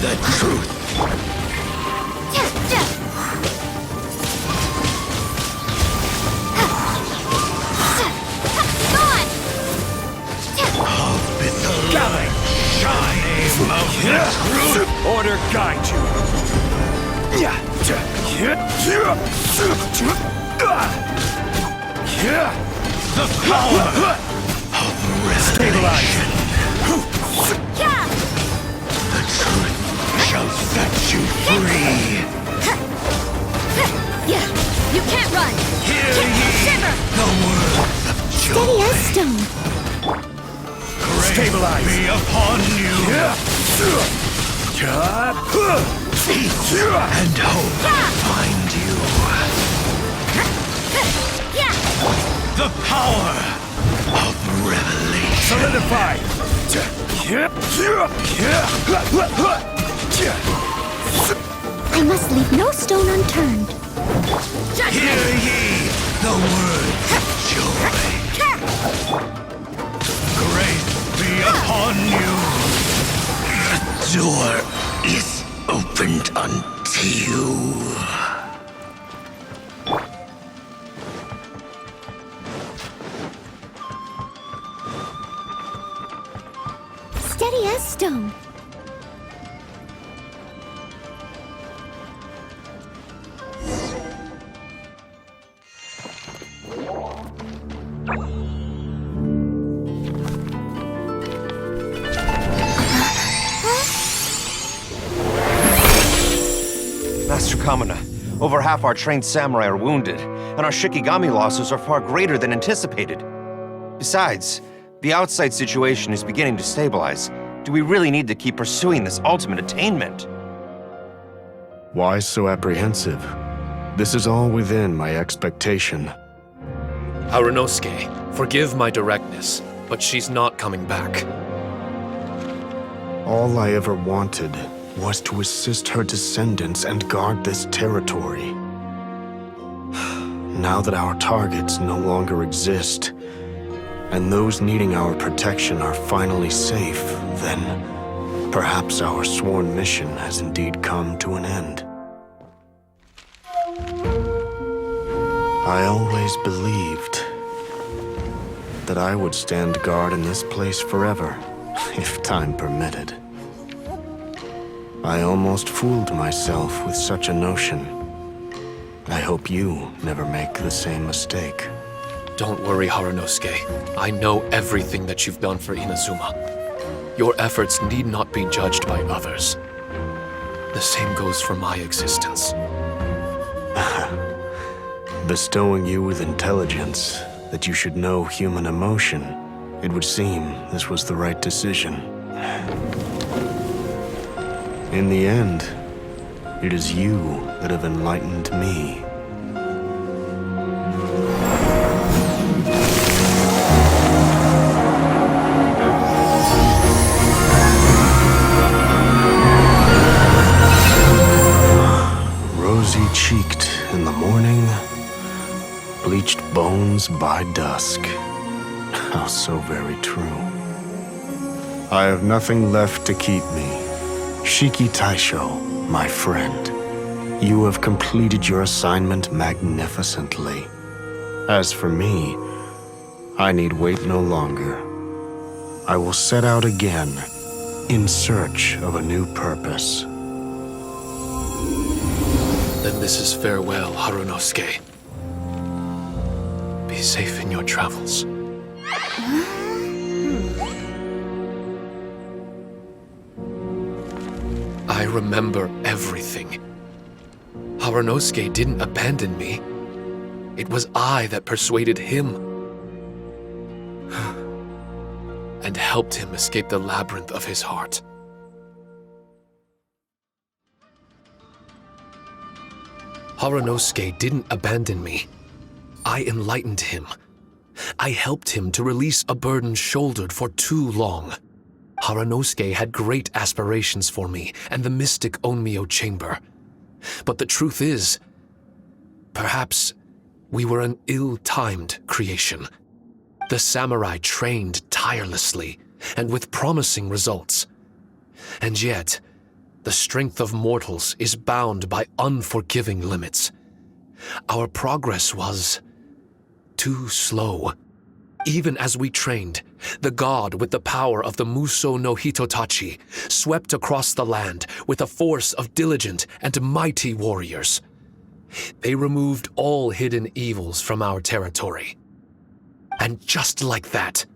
the truth. Order guide you. The power of revelation. The truth shall set you free. You can't run. Hear ye the words of joy. Steady as stone. Grace be upon you. Peace and hope find you. The power of revelation. Solidify. I must leave no stone unturned. Hear ye the words of joy. Grace be upon you. The door is opened unto you. Steady as stone. Master Kamina, over half our trained samurai are wounded, and our Shikigami losses are far greater than anticipated. Besides, the outside situation is beginning to stabilize. Do we really need to keep pursuing this ultimate attainment? Why so apprehensive? This is all within my expectation. Harunosuke, forgive my directness, but she's not coming back. All I ever wanted was to assist her descendants and guard this territory. Now that our targets no longer exist, and those needing our protection are finally safe, then perhaps our sworn mission has indeed come to an end. I always believed that I would stand guard in this place forever, if time permitted. I almost fooled myself with such a notion. I hope you never make the same mistake. Don't worry, Harunosuke. I know everything that you've done for Inazuma. Your efforts need not be judged by others. The same goes for my existence. Bestowing you with intelligence, that you should know human emotion, it would seem this was the right decision. In the end, it is you that have enlightened me. Rosy-cheeked in the morning, bleached bones by dusk. How so very true. I have nothing left to keep me. Shiki Taisho, my friend, you have completed your assignment magnificently. As for me, I need wait no longer. I will set out again, in search of a new purpose. Then this is farewell, Harunosuke. Be safe in your travels. I remember everything. Harunosuke didn't abandon me. It was I that persuaded him and helped him escape the labyrinth of his heart. Harunosuke didn't abandon me. I enlightened him. I helped him to release a burden shouldered for too long. Harunosuke had great aspirations for me and the mystic Onmyo chamber. But the truth is, perhaps we were an ill-timed creation. The samurai trained tirelessly and with promising results. And yet, the strength of mortals is bound by unforgiving limits. Our progress was too slow. Even as we trained, the god with the power of the Muso no Hitotachi swept across the land with a force of diligent and mighty warriors. They removed all hidden evils from our territory. And just like that,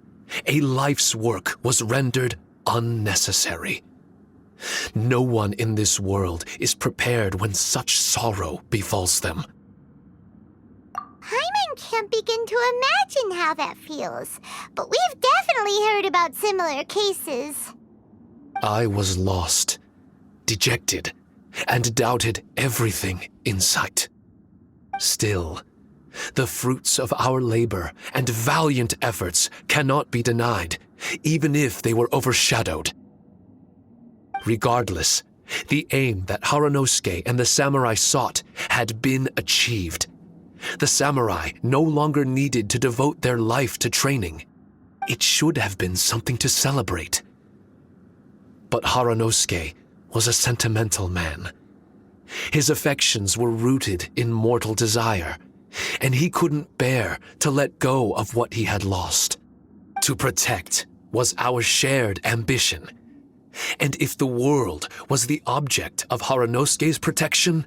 a life's work was rendered unnecessary. No one in this world is prepared when such sorrow befalls them. Hyman can't begin to imagine how that feels, but we've definitely heard about similar cases. I was lost, dejected, and doubted everything in sight. Still, the fruits of our labor and valiant efforts cannot be denied, even if they were overshadowed. Regardless, the aim that Haranosuke and the samurai sought had been achieved. The samurai no longer needed to devote their life to training. It should have been something to celebrate. But Haranosuke was a sentimental man. His affections were rooted in mortal desire, and he couldn't bear to let go of what he had lost. To protect was our shared ambition. And if the world was the object of Haranosuke's protection,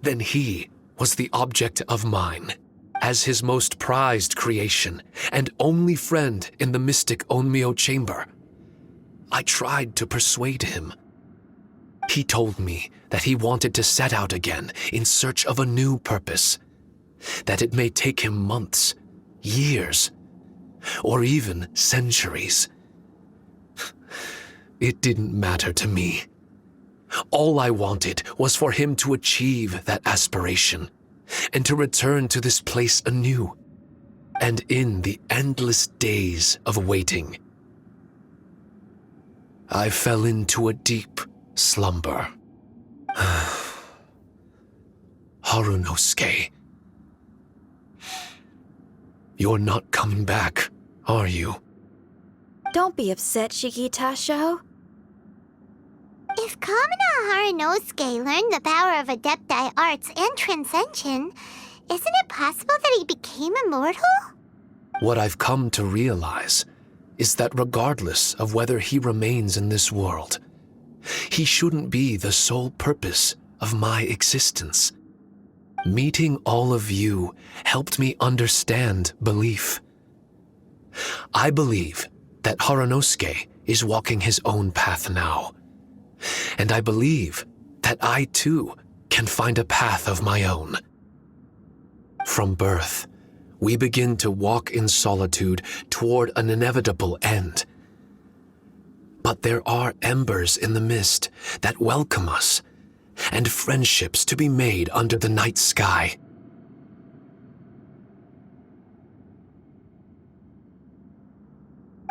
then he was the object of mine. As his most prized creation and only friend in the mystic Onmyo chamber, I tried to persuade him. He told me that he wanted to set out again in search of a new purpose, that it may take him months, years, or even centuries. It didn't matter to me. All I wanted was for him to achieve that aspiration and to return to this place anew. And in the endless days of waiting, I fell into a deep slumber. Harunosuke, you're not coming back, are you? Don't be upset, Shikitasho. If Kamina Haranosuke learned the power of Adepti Arts and Transcension, isn't it possible that he became immortal? What I've come to realize is that regardless of whether he remains in this world, he shouldn't be the sole purpose of my existence. Meeting all of you helped me understand belief. I believe that Haranosuke is walking his own path now. And I believe that I too can find a path of my own. From birth, we begin to walk in solitude toward an inevitable end. But there are embers in the mist that welcome us, and friendships to be made under the night sky.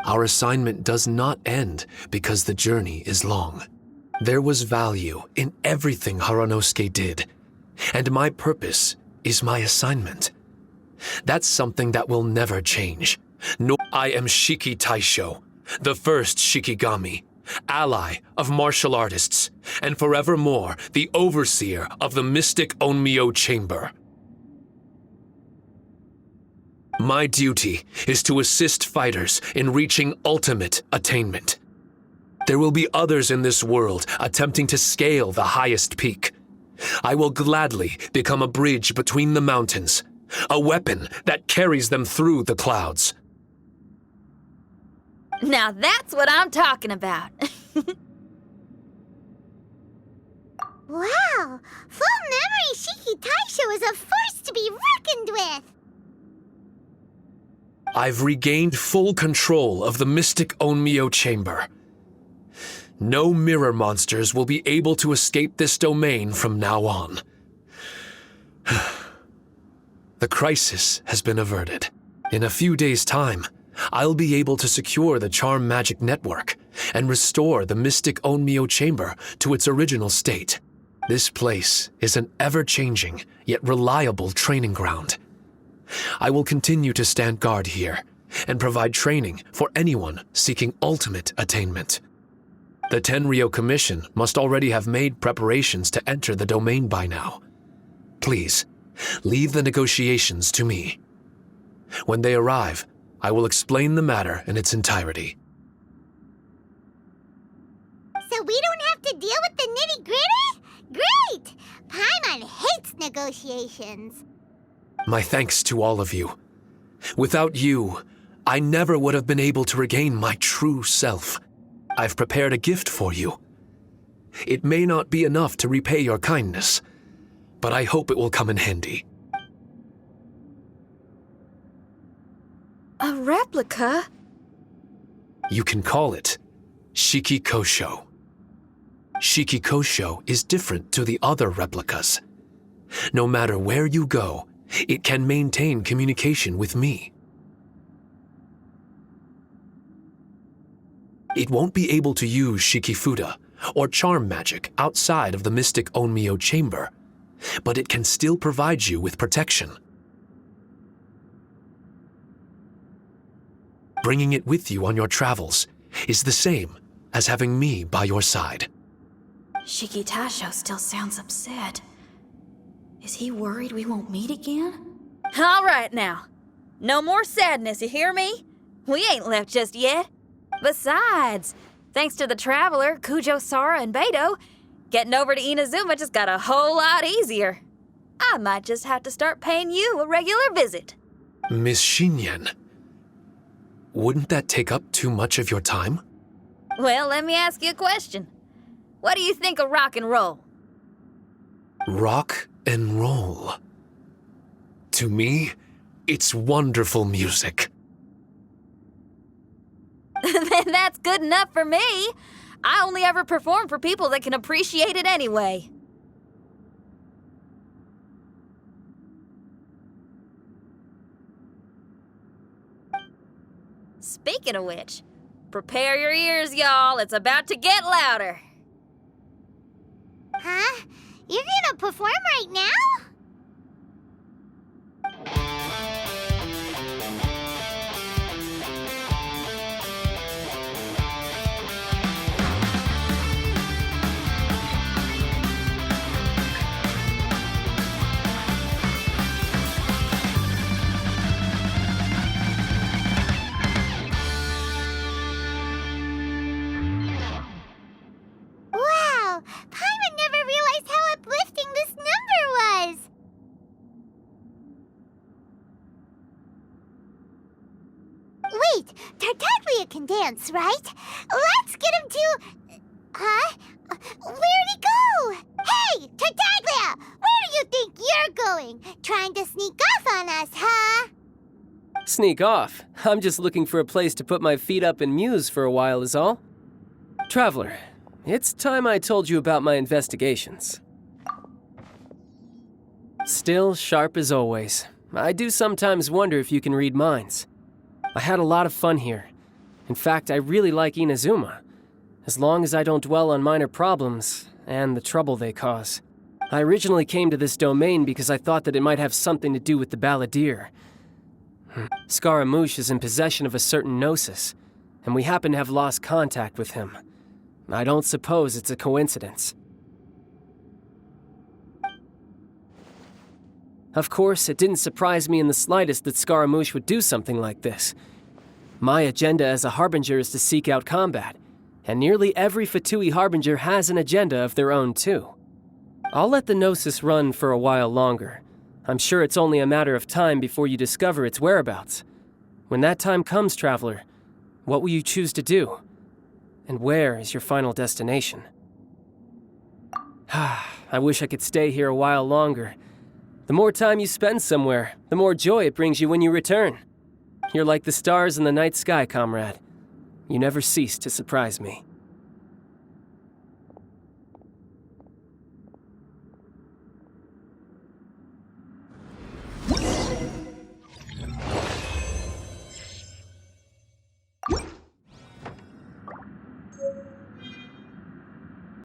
Our assignment does not end because the journey is long. There was value in everything Haranosuke did, and my purpose is my assignment. That's something that will never change. No, I am Shiki Taisho, the first Shikigami, ally of martial artists, and forevermore the overseer of the mystic Onmyo chamber. My duty is to assist fighters in reaching ultimate attainment. There will be others in this world attempting to scale the highest peak. I will gladly become a bridge between the mountains, a weapon that carries them through the clouds. Now that's what I'm talking about. Wow! Full memory Shiki Taisho is a force to be reckoned with! I've regained full control of the mystic Onmyo chamber. No mirror monsters will be able to escape this domain from now on. The crisis has been averted. In a few days' time, I'll be able to secure the charm magic network and restore the mystic Onmyo chamber to its original state. This place is an ever-changing yet reliable training ground. I will continue to stand guard here and provide training for anyone seeking ultimate attainment. The Tenryou Commission must already have made preparations to enter the domain by now. Please, leave the negotiations to me. When they arrive, I will explain the matter in its entirety. So we don't have to deal with the nitty-gritty? Great! Paimon hates negotiations. My thanks to all of you. Without you, I never would have been able to regain my true self. I've prepared a gift for you. It may not be enough to repay your kindness, but I hope it will come in handy. A replica? You can call it Shiki Kosho. Shiki Kosho is different to the other replicas. No matter where you go, it can maintain communication with me. It won't be able to use Shikifuda or charm magic outside of the Mystic Onmyo chamber, but it can still provide you with protection. Bringing it with you on your travels is the same as having me by your side. Shiki Tasho still sounds upset. Is he worried we won't meet again? All right now. No more sadness, you hear me? We ain't left just yet. Besides, thanks to the Traveler, Kujo, Sara, and Beidou, getting over to Inazuma just got a whole lot easier. I might just have to start paying you a regular visit. Miss Xinyan, wouldn't that take up too much of your time? Well, let me ask you a question. What do you think of rock and roll? Rock and roll. To me, it's wonderful music. Then that's good enough for me. I only ever perform for people that can appreciate it anyway. Speaking of which, prepare your ears, y'all. It's about to get louder. Huh? You're gonna perform right now? Wow! Paimon never realized how uplifting this number was! Wait, Tartaglia can dance, right? Let's get him to... Huh? Where'd he go? Hey, Tartaglia! Where do you think you're going? Trying to sneak off on us, huh? Sneak off? I'm just looking for a place to put my feet up and muse for a while is all. Traveler, it's time I told you about my investigations. Still sharp as always. I do sometimes wonder if you can read minds. I had a lot of fun here. In fact, I really like Inazuma, as long as I don't dwell on minor problems and the trouble they cause. I originally came to this domain because I thought that it might have something to do with the Balladeer. Scaramouche is in possession of a certain gnosis, and we happen to have lost contact with him. I don't suppose it's a coincidence. Of course, it didn't surprise me in the slightest that Scaramouche would do something like this. My agenda as a Harbinger is to seek out combat, and nearly every Fatui Harbinger has an agenda of their own too. I'll let the Gnosis run for a while longer. I'm sure it's only a matter of time before you discover its whereabouts. When that time comes, Traveler, what will you choose to do? And where is your final destination? I wish I could stay here a while longer. The more time you spend somewhere, the more joy it brings you when you return. You're like the stars in the night sky, comrade. You never cease to surprise me.